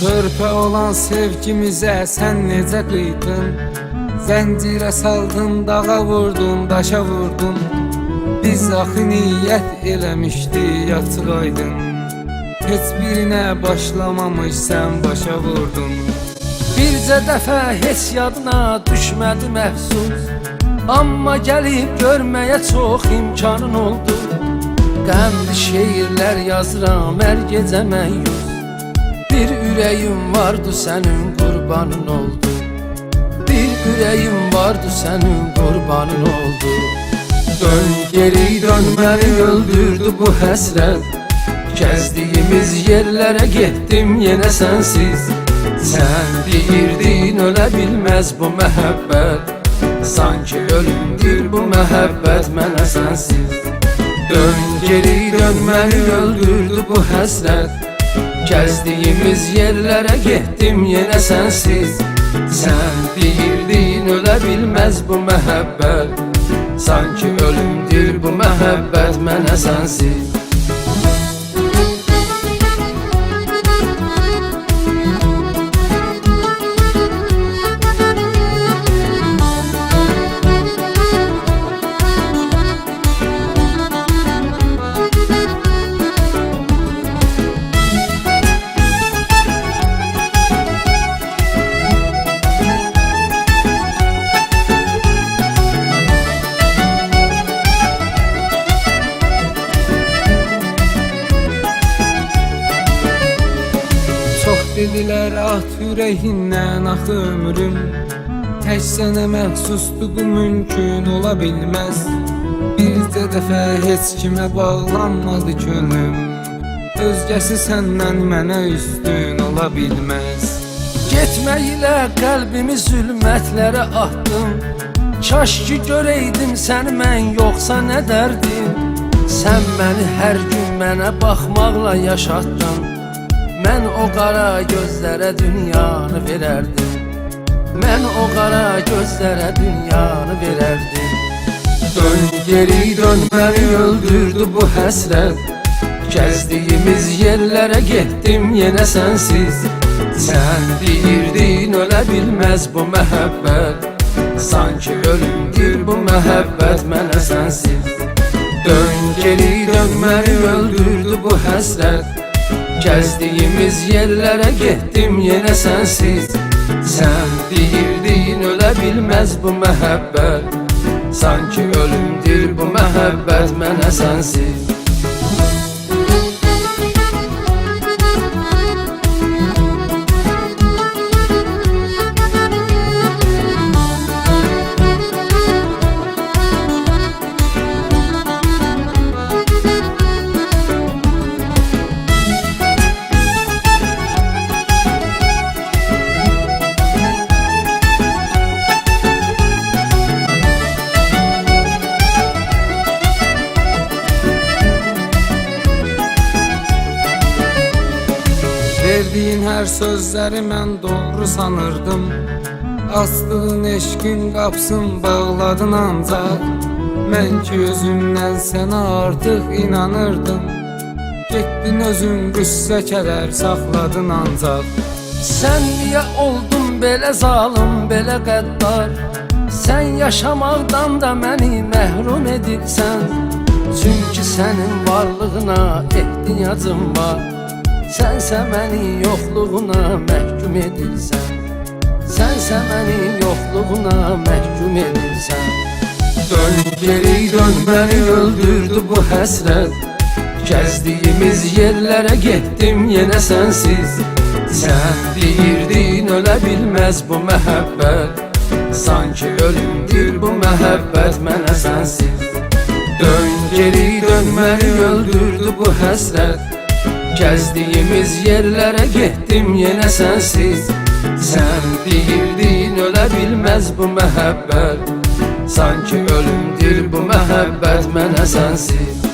Körpə olan sevgimizə sən necə qıydın? Zəncirə saldın, dağa vurdun, daşa vurdun. Biz axı niyyət eləmişdi açıq aydın. Heç birinə başlamamış sən başa vurdun. Bircə dəfə heç yadına düşmədi məhsus, amma gəlib görməyə çox imkanın oldu. Qəmli şeirlər yazıram hər gecə məyus. Bir ürəyim vardı sənin qurbanın oldu. Bir ürəyim vardı sənin qurbanın oldu. Dön geri dön, məni öldürdü bu həsrət. Gəzdiyimiz yerlərə getdim yenə sənsiz. Sən deyirdin ölə bilməz bu məhəbbət. Sanki ölümdür bu məhəbbət mənə sənsiz. Dön geri dön, məni öldürdü bu həsrət. Gəzdiyimiz yerlərə getdim yenə sənsiz. Sən deyirdin ölə bilməz bu məhəbbət. Sanki ölümdür bu məhəbbət mənə sənsiz. Dedilər at ürəyindən axı ömrüm. Tək sənə məxsusdur bu mümkün ola bilməz. Bircə dəfə heç kimə bağlanmadı könlüm. Özgəsi səndən mənə üstün ola bilməz. Getmək ilə qəlbimi zülmətlərə atdım. Kaş ki görəydim səni mən, yoxsa nə dərdim. Sən məni hər gün mənə baxmaqla yaşatdın. Mən o qara gözlərə dünyanı verərdim. Mən o qara gözlərə dünyanı verərdim. Dön geri dön, məni öldürdü bu həsrət. Gəzdiyimiz yerlərə getdim yenə sənsiz. Sən deyirdin ölə bilməz bu məhəbbət. Sanki ölümdür bu məhəbbət mənə sənsiz. Dön geri dön, məni öldürdü bu həsrət. Gəzdiyimiz yerlərə getdim yenə sənsiz. Sən deyirdin ölə bilməz bu məhəbbət. Sanki ölümdür bu məhəbbət mənə sənsiz. Verdiyin hər sözləri mən doğru sanırdım. Açdığın eşqin qapısın bağladın ancaq. Mən ki özümdən sənə artıq inanırdım. Getdin özün qüssə kədər saxladın ancaq. Sən niyə oldun belə zalım, belə qəddar? Sən yaşamaqdan da məni məhrum edirsən. Çünki sənin varlığına ehtiyacım var. Sənsə məni yoxluğuna məhkum edirsən. Sənsə məni yoxluğuna məhkum edirsən. Dön geri dön, məni öldürdü bu həsrət. Gəzdiyimiz yerlərə getdim yenə sənsiz. Sən deyirdin ölə bilməz bu məhəbbət. Sanki ölümdür bu məhəbbət mənə sənsiz. Dön geri dön, məni öldürdü bu həsrət. Gəzdiyimiz yerlərə getdim yenə sənsiz. Sən deyirdin ölə bilməz bu məhəbbət. Sanki ölümdür bu məhəbbət mənə sənsiz.